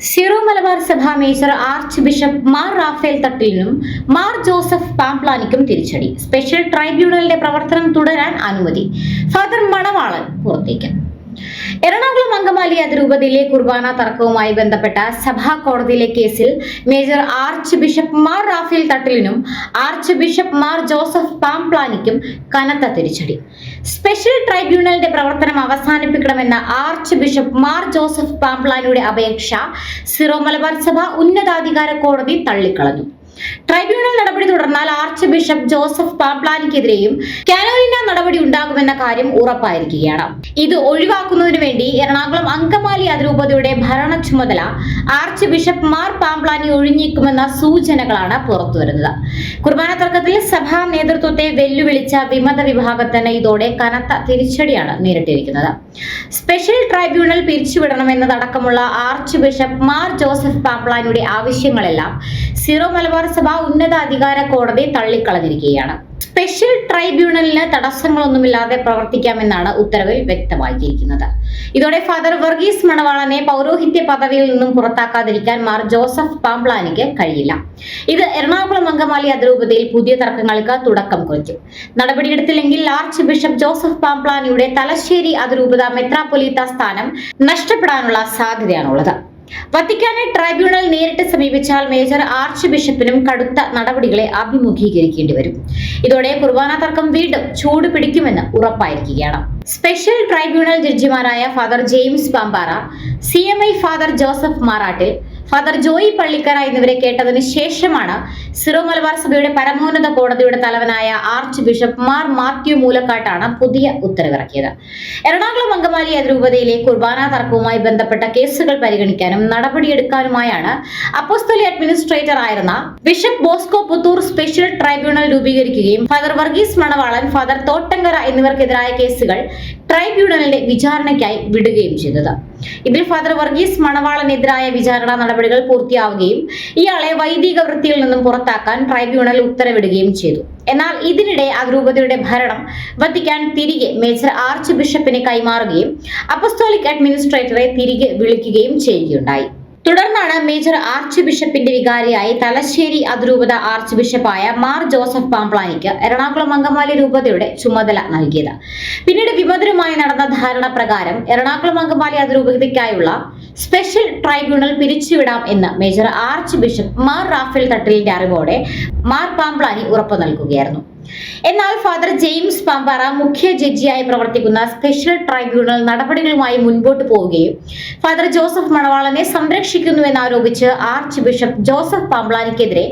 Zero Malabar സഭ major archbishop Mar Raphael തട്ടിലിനും Mar Joseph പാംപ്ലാനിക്കും തിരിച്ചടി. സ്പെഷ്യൽ ട്രൈബ്യൂണലിന്റെ പ്രവർത്തനം തുടരാൻ അനുമതി. ഫാദർ മണവാളൻ പുറത്തേക്ക്. എറണാകുളം അങ്കമാലി അതിരൂപതയിലെ കുർബാന തർക്കവുമായി ബന്ധപ്പെട്ട സഭാ കോടതിയിലെ കേസിൽ major archbishop Mar Raphael തട്ടിലിനും ആർച്ച് ബിഷപ്പ് മാർ ജോസഫ് പാംപ്ലാനിക്കും കനത്ത തിരിച്ചടി. സ്പെഷ്യൽ ട്രൈബ്യൂണലിന്റെ പ്രവർത്തനം അവസാനിപ്പിക്കണമെന്ന ആർച്ച് ബിഷപ്പ് മാർ ജോസഫ് പാംപ്ലാനിയുടെ അപേക്ഷ സീറോ മലബാർ സഭ ഉന്നതാധികാര കോടതി തള്ളിക്കളഞ്ഞു. ട്രൈബ്യൂണൽ നടപടി തുടർന്നാൽ ആർച്ച് ബിഷപ്പ് ജോസഫ് പാംപ്ലാനിക്കെതിരെയും കാനോനിന നടപടി ഉണ്ടാകുമെന്ന കാര്യം ഉറപ്പായിരിക്കുകയാണ്. ഇത് ഒഴിവാക്കുന്നതിനു വേണ്ടി എറണാകുളം അങ്കമാലി അതിരൂപതയുടെ ഭരണ ചുമതല ആർച്ച് ബിഷപ്പ് മാർ പാംപ്ലാനി ഒഴിഞ്ഞേക്കുമെന്ന സൂചനകളാണ് പുറത്തുവരുന്നത്. കുർബാന തർക്കത്തിൽ സഭാ നേതൃത്വത്തെ വെല്ലുവിളിച്ച വിമത വിഭാഗത്തിന് ഇതോടെ കനത്ത തിരിച്ചടിയാണ് നേരിട്ടിരിക്കുന്നത്. സ്പെഷ്യൽ ട്രൈബ്യൂണൽ പിരിച്ചുവിടണമെന്നതടക്കമുള്ള ആർച്ച് ബിഷപ്പ് മാർ ജോസഫ് പാംപ്ലാനിയുടെ ആവശ്യങ്ങളെല്ലാം സീറോ മലബാർ സഭ ഉന്നതാധികാര കോടതി തള്ളിക്കളഞ്ഞിരിക്കുകയാണ്. സ്പെഷ്യൽ ട്രൈബ്യൂണലിന് തടസ്സങ്ങളൊന്നുമില്ലാതെ പ്രവർത്തിക്കാമെന്നാണ് ഉത്തരവിൽ വ്യക്തമാക്കിയിരിക്കുന്നത്. ഇതോടെ ഫാദർ വർഗീസ് മണവാളനെ പൗരോഹിത്യ പദവിയിൽ നിന്നും പുറത്താക്കാതിരിക്കാൻ മാർ ജോസഫ് പാംപ്ലാനിക്ക് കഴിയില്ല. ഇത് എറണാകുളം അങ്കമാലി അതിരൂപതയിൽ പുതിയ തർക്കങ്ങൾക്ക് തുടക്കം കുറിക്കും. നടപടിയെടുത്തില്ലെങ്കിൽ ആർച്ച് ബിഷപ്പ് ജോസഫ് പാംപ്ലാനിയുടെ തലശ്ശേരി അതിരൂപത മെത്രാപ്പൊലീത്ത സ്ഥാനം നഷ്ടപ്പെടാനുള്ള സാധ്യതയാണുള്ളത്. വത്തിക്കാനെ ട്രൈബ്യൂണൽ നേരിട്ട് സമീപിച്ചാൽ മേജർ ആർച്ച് ബിഷപ്പിനും കടുത്ത നടപടികളെ അഭിമുഖീകരിക്കേണ്ടി വരും. ഇതോടെ കുർബാന തർക്കം വീണ്ടും ചൂട് പിടിക്കുമെന്ന് ഉറപ്പായിരിക്കുകയാണ്. സ്പെഷ്യൽ ട്രൈബ്യൂണൽ ജഡ്ജിമാരായ father James Pampara, CMI father Joseph Marattil, father Joy Pallikkara എന്നിവരെ കേട്ടതിന് ശേഷമാണ് സീറോ മലബാർ സഭയുടെ പരമോന്നത കോടതിയുടെ തലവനായ ആർച്ച് ബിഷപ്പ് മാർ മാത്യു മൂലക്കാട്ടാണ് പുതിയ ഉത്തരവിറക്കിയത്. എറണാകുളം അങ്കമാലി അതിരൂപതയിലെ കുർബാന തർക്കവുമായി ബന്ധപ്പെട്ട കേസുകൾ പരിഗണിക്കാനും നടപടിയെടുക്കാനുമായാണ് അപ്പോസ്തലിക് അഡ്മിനിസ്ട്രേറ്റർ ആയിരുന്ന bishop Bosco Puthur special tribunal രൂപീകരിക്കുകയും ഫാദർ വർഗീസ് മണവാളൻ, ഫാദർ തോട്ടങ്കര എന്നിവർക്കെതിരായ കേസുകൾ ട്രൈബ്യൂണലിന്റെ വിചാരണയ്ക്കായി വിടുകയും ചെയ്തത്. ഇതിൽ ഫാദർ വർഗീസ് മണവാളനെതിരായ വിചാരണ നടപടികൾ പൂർത്തിയാവുകയും ഇയാളെ വൈദിക വൃത്തിയിൽ നിന്നും പുറത്താക്കാൻ ട്രൈബ്യൂണൽ ഉത്തരവിടുകയും ചെയ്തു. എന്നാൽ ഇതിനിടെ അതിരൂപതയുടെ ഭരണം വത്തിക്കാൻ തിരികെ മേജർ ആർച്ച് ബിഷപ്പിനെ കൈമാറുകയും അപ്പസ്തോലിക് അഡ്മിനിസ്ട്രേറ്ററെ തിരികെ വിളിക്കുകയും ചെയ്യുകയുണ്ടായി. തുടർന്നാണ് മേജർ ആർച്ച് ബിഷപ്പിന്റെ വികാരിയായി തലശ്ശേരി അതിരൂപത ആർച്ച് ബിഷപ്പായ മാർ ജോസഫ് പാംപ്ലാനിക്ക് എറണാകുളം അങ്കമാലി രൂപതയുടെ ചുമതല നൽകിയത്. പിന്നീട് വിമതരുമായി നടന്ന ധാരണ പ്രകാരം എറണാകുളം അങ്കമാലി അതിരൂപതയ്ക്കായുള്ള സ്പെഷ്യൽ ട്രൈബ്യൂണൽ പിരിച്ചുവിടാം എന്ന് major archbishop Mar Raphael തട്ടിലിന്റെ അറിവോടെ മാർ പാംപ്ലാനി ഉറപ്പു നൽകുകയായിരുന്നു. എന്നാൽ ഫാദർ ജെയിംസ് പാമ്പാറ മുഖ്യ ജഡ്ജിയായി പ്രവർത്തിക്കുന്ന സ്പെഷ്യൽ ട്രൈബ്യൂണൽ നടപടികളുമായി മുൻപോട്ട് പോവുകയും ഫാദർ ജോസഫ് മണവാളനെ സംരക്ഷിക്കുന്നുവെന്നാരോപിച്ച് ആർച്ച് ബിഷപ്പ് ജോസഫ് പാംപ്ലാനിക്കെതിരെ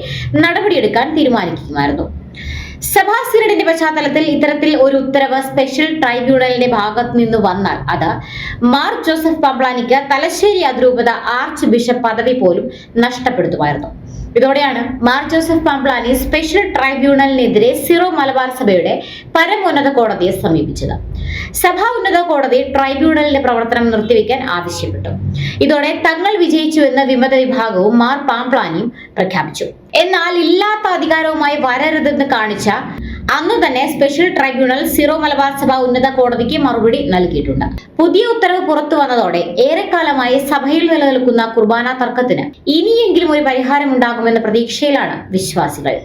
നടപടിയെടുക്കാൻ തീരുമാനിക്കുകയായിരുന്നു. സഭാ സിനഡിന്റെ പശ്ചാത്തലത്തിൽ ഇത്തരത്തിൽ ഒരു ഉത്തരവ് സ്പെഷ്യൽ ട്രൈബ്യൂണലിന്റെ ഭാഗത്ത് നിന്ന് വന്നാൽ അത് മാർ ജോസഫ് പാംപ്ലാനിക്ക് തലശ്ശേരി അതിരൂപത ആർച്ച് ബിഷപ്പ് പദവി പോലും നഷ്ടപ്പെടുത്തുമായിരുന്നു. ഇതോടെയാണ് മാർ ജോസഫ് പാംപ്ലാനി സ്പെഷ്യൽ ട്രൈബ്യൂണലിനെതിരെ സീറോ മലബാർ സഭയുടെ പരമോന്നത കോടതിയെ സമീപിച്ചത്. സഭാ ഉന്നത കോടതി ട്രൈബ്യൂണലിന്റെ പ്രവർത്തനം നിർത്തിവെക്കാൻ ആവശ്യപ്പെട്ടു. ഇതോടെ തങ്ങൾ വിജയിച്ചുവെന്ന് വിമത വിഭാഗവും മാർ പാംപ്ലാനിയും പ്രഖ്യാപിച്ചു. എന്നാൽ ഇല്ലാത്ത അധികാരവുമായി വരരുതെന്ന് കാണിച്ച അന്ന് തന്നെ സ്പെഷ്യൽ ട്രൈബ്യൂണൽ സീറോ മലബാർ സഭ ഉന്നത കോടതിക്ക് മറുപടി നൽകിയിട്ടുണ്ട്. പുതിയ ഉത്തരവ് പുറത്തു വന്നതോടെ ഏറെക്കാലമായി സഭയിൽ നിലനിൽക്കുന്ന കുർബാന തർക്കത്തിന് ഇനിയെങ്കിലും ഒരു പരിഹാരമുണ്ടാകുമെന്ന പ്രതീക്ഷയിലാണ് വിശ്വാസികൾ.